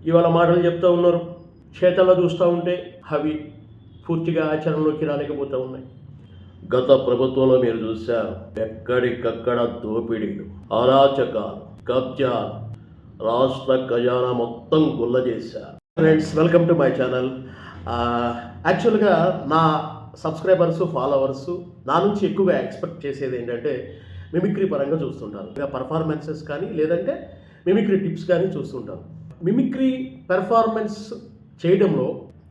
ఇవాళ మాటలు చెప్తూ ఉన్నారు, చేతల్లో చూస్తూ ఉంటే అవి పూర్తిగా ఆచరణలోకి రాలేకపోతూ ఉన్నాయి. గత ప్రభుత్వంలో మీరు చూశారు, ఎక్కడికక్కడ దోపిడీలు, అరాచకాలు, కబ్జాలు, రాష్ట్ర ఖజానా మొత్తం గుల్ల చేశారు. Friends, welcome to my channel. యాక్చువల్గా నా సబ్స్క్రైబర్స్, ఫాలోవర్స్ నా నుంచి ఎక్కువగా ఎక్స్పెక్ట్ చేసేది ఏంటంటే మిమిక్రీ పరంగా చూస్తుంటారు. ఇక పర్ఫార్మెన్సెస్ కానీ లేదంటే మిమిక్రీ టిప్స్ కానీ చూస్తుంటారు. మిమిక్రీ పెర్ఫార్మెన్స్ చేయడంలో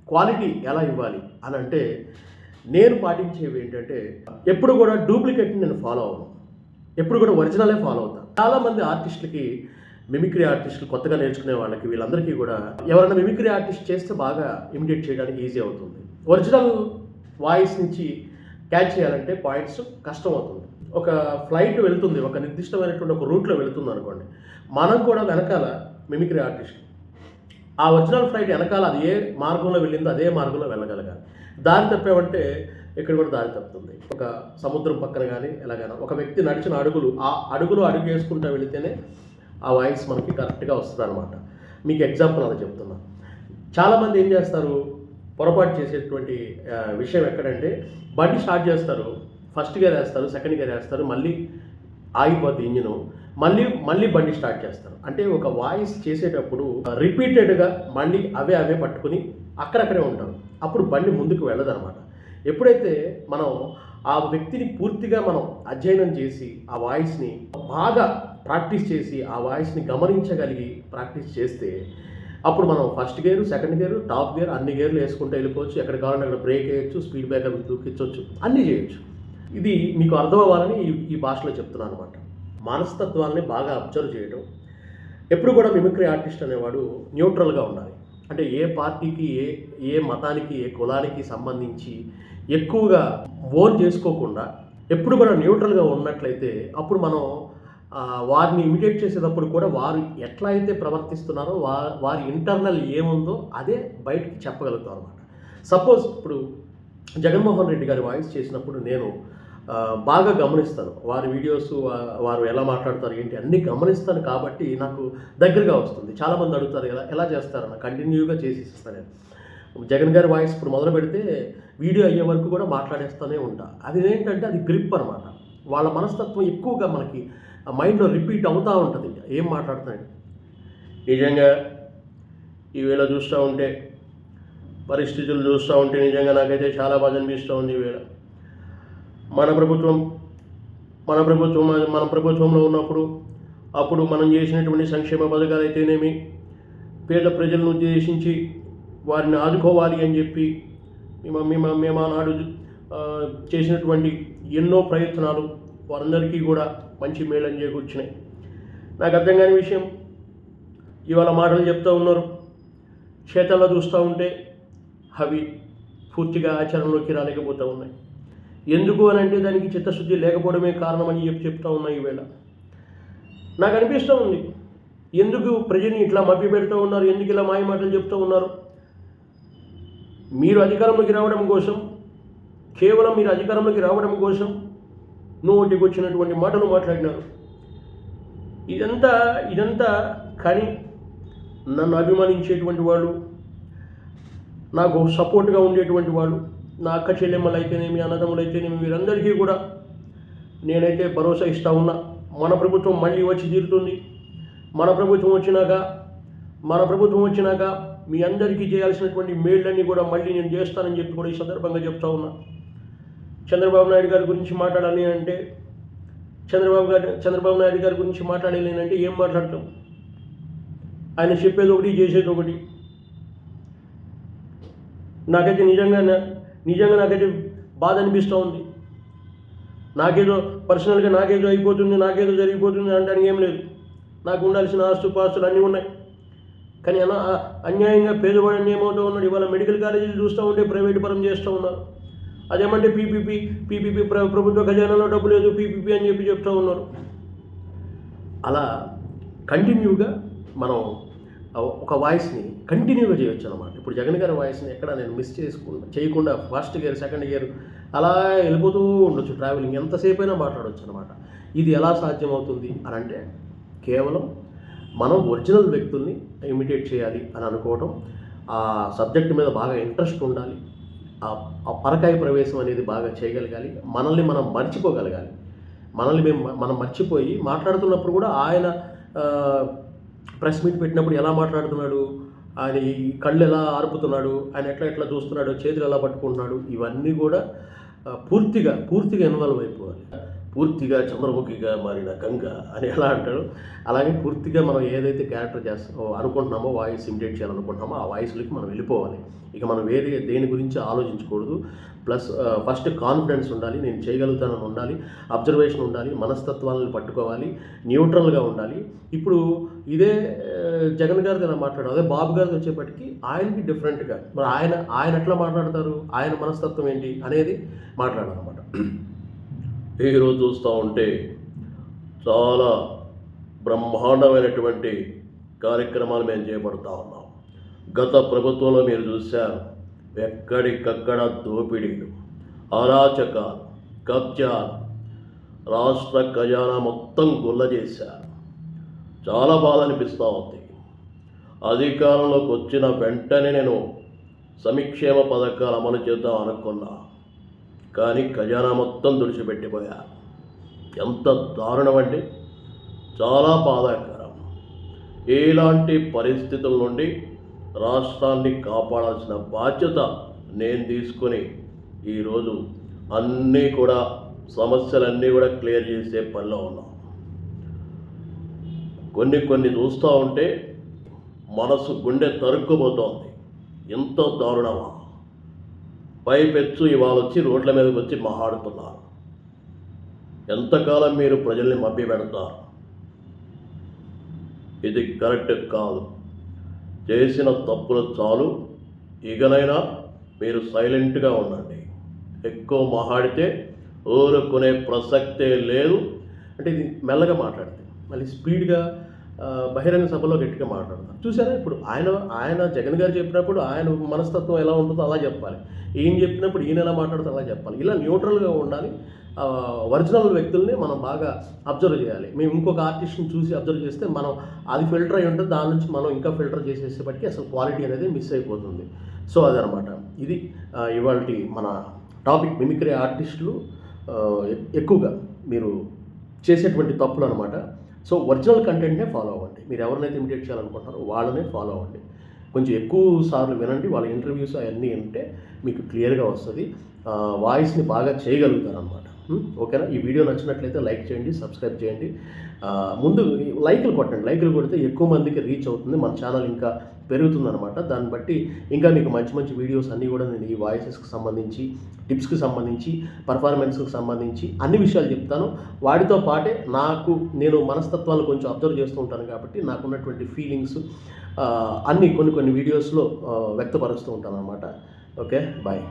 క్వాలిటీ ఎలా ఇవ్వాలి అని అంటే నేను పాటించేవి ఏంటంటే ఎప్పుడు కూడా డూప్లికేట్ని నేను ఫాలో అవ్వను, ఎప్పుడు కూడా ఒరిజినలే ఫాలో అవుతాను. చాలామంది ఆర్టిస్టులకి, మిమిక్రీ ఆర్టిస్టులు కొత్తగా నేర్చుకునే వాళ్ళకి, వీళ్ళందరికీ కూడా ఎవరైనా మిమిక్రీ ఆర్టిస్ట్ చేస్తే బాగా ఇమిటేట్ చేయడానికి ఈజీ అవుతుంది. ఒరిజినల్ వాయిస్ నుంచి క్యాచ్ చేయాలంటే పాయింట్స్ కష్టం అవుతుంది. ఒక ఫ్లైట్ వెళ్తుంది, ఒక నిర్దిష్టమైనటువంటి ఒక రూట్లో వెళుతుంది అనుకోండి, మనం కూడా వెనకాల మిమిక్రీ ఆర్టిస్ట్ ఆ ఒరిజినల్ ఫ్లైట్ వెనకాల అది ఏ మార్గంలో వెళ్ళిందో అదే మార్గంలో వెళ్ళగలగాలి. దారి తప్పామంటే ఇక్కడ కూడా దారి తప్పుతుంది. ఒక సముద్రం పక్కన కానీ ఎలాగైనా ఒక వ్యక్తి నడిచిన అడుగులు, ఆ అడుగులు అడుగు వేసుకుంటూ వెళితేనే ఆ వాయిస్ మనకి కరెక్ట్గా వస్తుంది అనమాట. మీకు ఎగ్జాంపుల్ అలా చెప్తున్నా. చాలామంది ఏం చేస్తారు, పొరపాటు చేసేటువంటి విషయం ఎక్కడంటే బండి స్టార్ట్ చేస్తారు, ఫస్ట్ గేర్ వేస్తారు, సెకండ్ గేర్ వేస్తారు, మళ్ళీ ఆగిపోద్ది ఇంజిన్, మళ్ళీ బండి స్టార్ట్ చేస్తారు. అంటే ఒక వాయిస్ చేసేటప్పుడు రిపీటెడ్గా మళ్ళీ అవే పట్టుకుని అక్కడక్కడే ఉంటారు. అప్పుడు బండి ముందుకు వెళ్ళదన్నమాట. ఎప్పుడైతే మనం ఆ వ్యక్తిని పూర్తిగా మనం అధ్యయనం చేసి ఆ వాయిస్ని బాగా ప్రాక్టీస్ చేసి ఆ వాయిస్ని గమనించగలిగి ప్రాక్టీస్ చేస్తే అప్పుడు మనం first gear, second gear, top gear అన్ని గేర్లు వేసుకుంటూ వెళ్ళిపోవచ్చు. ఎక్కడ కావాలంటే అక్కడ బ్రేక్ వేయచ్చు, స్పీడ్ బ్రేకర్ దూకించవచ్చు, అన్నీ చేయొచ్చు. ఇది మీకు అర్థం అవ్వాలని ఈ భాషలో చెప్తున్నాను అనమాట. మనస్తత్వాన్ని బాగా అబ్జర్వ్ చేయడం. ఎప్పుడు కూడా మిమిక్రీ ఆర్టిస్ట్ అనేవాడు న్యూట్రల్గా ఉండాలి. అంటే ఏ పార్టీకి, ఏ మతానికి, ఏ కులానికి సంబంధించి ఎక్కువగా ఓన్ చేసుకోకుండా ఎప్పుడు కూడా న్యూట్రల్గా ఉన్నట్లయితే అప్పుడు మనం వారిని ఇమిటేట్ చేసేటప్పుడు కూడా వారు ఎట్లా అయితే ప్రవర్తిస్తున్నారో వారి ఇంటర్నల్ ఏముందో అదే బయటికి చెప్పగలుగుతాం అనమాట. సపోజ్ ఇప్పుడు జగన్మోహన్ రెడ్డి గారి వాయిస్ చేసినప్పుడు నేను బాగా గమనిస్తాను. వారి వీడియోస్, వారు ఎలా మాట్లాడతారు ఏంటి అన్నీ గమనిస్తాను కాబట్టి నాకు దగ్గరగా వస్తుంది. చాలామంది అడుగుతారు ఎలా చేస్తారన్న, కంటిన్యూగా చేసేస్తాను నేను. జగన్ గారి వాయిస్ ఇప్పుడు మొదలు పెడితే వీడియో అయ్యే వరకు కూడా మాట్లాడేస్తూనే ఉంటా. అది ఏంటంటే అది గ్రిప్ అనమాట. వాళ్ళ మనస్తత్వం ఎక్కువగా మనకి మైండ్లో రిపీట్ అవుతూ ఉంటుంది. ఏం మాట్లాడుతున్నాడు, నిజంగా ఈవేళ చూస్తూ ఉంటే, పరిస్థితులు చూస్తూ ఉంటే నిజంగా నాకైతే చాలా బాగా అనిపిస్తూ ఉంది. ఈవేళ మన ప్రభుత్వంలో ఉన్నప్పుడు అప్పుడు మనం చేసినటువంటి సంక్షేమ పథకాలు అయితేనేమి, పేద ప్రజలను ఉద్దేశించి వారిని ఆదుకోవాలి అని చెప్పి మేము ఆనాడు చేసినటువంటి ఎన్నో ప్రయత్నాలు వారందరికీ కూడా మంచి మేలని చేకూర్చినాయి. నాకు అర్థం కాని విషయం, ఇవాళ మాటలు చెప్తూ ఉన్నారు, చేతల్లో చూస్తూ ఉంటే అవి పూర్తిగా ఆచరణలోకి రాలేకపోతూ ఉన్నాయి. ఎందుకు అని అంటే దానికి చిత్తశుద్ధి లేకపోవడమే కారణమని చెప్తూ ఉన్నాయి. ఈవేళ నాకు అనిపిస్తూ ఉంది, ఎందుకు ప్రజల్ని ఇట్లా మభ్య పెడుతూ ఉన్నారు, ఎందుకు ఇలా మాయ మాటలు చెప్తూ ఉన్నారు. మీరు అధికారంలోకి రావడం కోసం, కేవలం మీరు అధికారంలోకి రావడం కోసం నోటికి వచ్చినటువంటి మాటలు మాట్లాడినారు. ఇదంతా కానీ నన్ను అభిమానించేటువంటి వాళ్ళు, నాకు సపోర్ట్గా ఉండేటువంటి వాళ్ళు, నా అక్క చెల్లెమ్మలు అయితేనేమి, అన్నదమ్ములు అయితేనేమి, వీరందరికీ కూడా నేనైతే భరోసా ఇస్తూ ఉన్నా. మన ప్రభుత్వం మళ్ళీ వచ్చి తీరుతుంది. మన ప్రభుత్వం వచ్చినాక మీ అందరికీ చేయాల్సినటువంటి మేళ్ళన్నీ కూడా మళ్ళీ నేను చేస్తానని చెప్పి కూడా ఈ సందర్భంగా చెప్తా ఉన్నా. చంద్రబాబు నాయుడు గారి గురించి మాట్లాడాలి అంటే, చంద్రబాబు నాయుడు గారి గురించి మాట్లాడాలి అంటే ఏం మాట్లాడతాం? ఆయన చెప్పేది ఒకటి, చేసేది ఒకటి. నాకైతే నిజంగా నాకైతే బాధ అనిపిస్తూ ఉంది. నాకేదో పర్సనల్గా నాకేదో అయిపోతుంది, నాకేదో జరిగిపోతుంది అనడానికి ఏం లేదు. నాకు ఉండాల్సిన ఆస్తుపాస్తులు అన్నీ ఉన్నాయి. కానీ అన్యాయంగా పేదవాడిని ఏమవుతూ ఉన్నాడు. ఇవాళ మెడికల్ కాలేజీలు చూస్తూ ఉంటే ప్రైవేట్ పరం చేస్తూ ఉన్నారు. అదేమంటే పీపీపీ ప్రభుత్వ ఖజానాలో డబ్బు లేదు, పీపీపీ అని చెప్తూ ఉన్నారు. అలా కంటిన్యూగా మనం ఒక వాయిస్ని కంటిన్యూగా చేయొచ్చు అనమాట. ఇప్పుడు జగన్ గారి వాయిస్ని ఎక్కడ నేను మిస్ చేయకుండా ఫస్ట్ గేర్, సెకండ్ గేర్ అలా వెళ్ళిపోతూ ఉండొచ్చు. ట్రావెలింగ్ ఎంతసేపు అయినా మాట్లాడవచ్చు అనమాట. ఇది ఎలా సాధ్యమవుతుంది అని అంటే కేవలం మనం ఒరిజినల్ వ్యక్తుల్ని ఇమిటేట్ చేయాలి అని అనుకోవడం, ఆ సబ్జెక్ట్ మీద బాగా ఇంట్రెస్ట్ ఉండాలి, ఆ పరకాయ ప్రవేశం అనేది బాగా చేయగలగాలి, మనల్ని మనం మర్చిపోగలగాలి. మనం మర్చిపోయి మాట్లాడుతున్నప్పుడు కూడా ఆయన ప్రెస్ మీట్ పెట్టినప్పుడు ఎలా మాట్లాడుతున్నాడు, ఆయన ఈ కళ్ళు ఎలా ఆర్పుతున్నాడు, ఆయన ఎట్లా చూస్తున్నాడు, చేతులు ఎలా పట్టుకుంటున్నాడు, ఇవన్నీ కూడా పూర్తిగా ఇన్వాల్వ్ అయిపోవాలి. పూర్తిగా చంద్రముఖిగా మారిన గంగ అని ఎలా అంటాడు, అలాగే పూర్తిగా మనం ఏదైతే క్యారెక్టర్ అనుకుంటున్నామో, వాయిస్ ఇమిటేట్ చేయాలనుకుంటున్నామో ఆ వాయిస్లోకి మనం వెళ్ళిపోవాలి. ఇక మనం దేని గురించి ఆలోచించకూడదు. ప్లస్ ఫస్ట్ కాన్ఫిడెన్స్ ఉండాలి, నేను చేయగలుగుతానని ఉండాలి, అబ్జర్వేషన్ ఉండాలి, మనస్తత్వాలను పట్టుకోవాలి, న్యూట్రల్గా ఉండాలి. ఇప్పుడు ఇదే జగన్ గారితో ఎలా మాట్లాడారు, అదే బాబు గారితో వచ్చేప్పటికీ ఆయనకి డిఫరెంట్గా, మరి ఆయన ఎట్లా మాట్లాడతారు, ఆయన మనస్తత్వం ఏంటి అనేది మాట్లాడాలన్నమాట. ఈరోజు చూస్తూ ఉంటే చాలా బ్రహ్మాండమైనటువంటి కార్యక్రమాలు మేము చేపడుతూ ఉన్నాం. గత ప్రభుత్వంలో మీరు చూశారు, ఎక్కడికక్కడ దోపిడీలు, అరాచకాలు, కబ్జాలు, రాష్ట్ర ఖజానా మొత్తం గుల్ల చేశారు. చాలా బాధ అనిపిస్తూ ఉంది. అధికారంలోకి వచ్చిన వెంటనే నేను సంక్షేమ పథకాలు అమలు చేద్దాం అనుకున్నా, కానీ ఖజానా మొత్తం తుడిచిపెట్టిపోయా. ఎంత దారుణం అండి, చాలా బాధాకరం. ఇలాంటి పరిస్థితుల నుండి రాష్ట్రాన్ని కాపాడాల్సిన బాధ్యత నేను తీసుకొని ఈరోజు సమస్యలన్నీ కూడా క్లియర్ చేసే పనిలో ఉన్నాం. కొన్ని చూస్తూ ఉంటే మనసు గుండె తరుక్కుపోతోంది. ఎంతో దారుణమా, పైపెచ్చు ఇవాళ వచ్చి రోడ్ల మీదకి వచ్చి మాట్లాడుతున్నారు. ఎంతకాలం మీరు ప్రజల్ని మభ్యపెడతారు? ఇది కరెక్ట్ కాదు. చేసిన తప్పులు చాలు, ఇకనైనా మీరు సైలెంట్గా ఉండండి. ఎక్కువ మాట్లాడితే ఊరుకునే ప్రసక్తే లేదు. అంటే ఇది మెల్లగా మాట్లాడితే మళ్ళీ స్పీడ్గా బహిరంగ సభలో గట్టిగా మాట్లాడతారు. చూసారా, ఇప్పుడు ఆయన జగన్ గారు చెప్పినప్పుడు ఆయన మనస్తత్వం ఎలా ఉంటుందో అలా చెప్పాలి, ఈయన చెప్పినప్పుడు ఈయన ఎలా మాట్లాడుతూ అలా చెప్పాలి. ఇలా న్యూట్రల్గా ఉండాలి. ఒరిజినల్ వ్యక్తుల్ని మనం బాగా అబ్జర్వ్ చేయాలి. మేము ఇంకొక ఆర్టిస్ట్ని చూసి అబ్జర్వ్ చేస్తే మనం అది ఫిల్టర్ అయి ఉంటుంది, దాని నుంచి మనం ఇంకా ఫిల్టర్ చేసేసేపటికి అసలు క్వాలిటీ అనేది మిస్ అయిపోతుంది. సో అదనమాట. ఇది ఇవాళ మన టాపిక్. మిమిక్రీ ఆర్టిస్టులు ఎక్కువగా మీరు చేసేటువంటి తప్పులు అనమాట. సో ఒరిజినల్ కంటెంట్నే ఫాలో అవ్వండి. మీరు ఎవరినైతే ఇమిటేట్ చేయాలనుకుంటున్నారో వాళ్ళనే ఫాలో అవ్వండి. కొంచెం ఎక్కువ సార్లు వినండి, వాళ్ళ ఇంటర్వ్యూస్ అవన్నీ ఉంటే మీకు క్లియర్గా వస్తుంది. వాయిస్ని బాగా చేయగలుగుతారు అనమాట. ఓకేనా? ఈ వీడియో నచ్చినట్లయితే లైక్ చేయండి, సబ్స్క్రైబ్ చేయండి. ముందు లైకులు కొట్టండి. లైకులు కొడితే ఎక్కువ మందికి రీచ్ అవుతుంది, మన ఛానల్ ఇంకా పెరుగుతుందన్నమాట. దాన్ని బట్టి ఇంకా మీకు మంచి వీడియోస్ అన్నీ కూడా నేను ఈ వాయిసెస్కి సంబంధించి, టిప్స్కి సంబంధించి, పర్ఫార్మెన్స్కి సంబంధించి అన్ని విషయాలు చెప్తాను. వాటితో పాటే నేను మనస్తత్వాలు కొంచెం అబ్జర్వ్ చేస్తూ ఉంటాను కాబట్టి నాకున్నటువంటి ఫీలింగ్స్ అన్నీ కొన్ని వీడియోస్లో వ్యక్తపరుస్తూ ఉంటాను అన్నమాట. Okay, bye.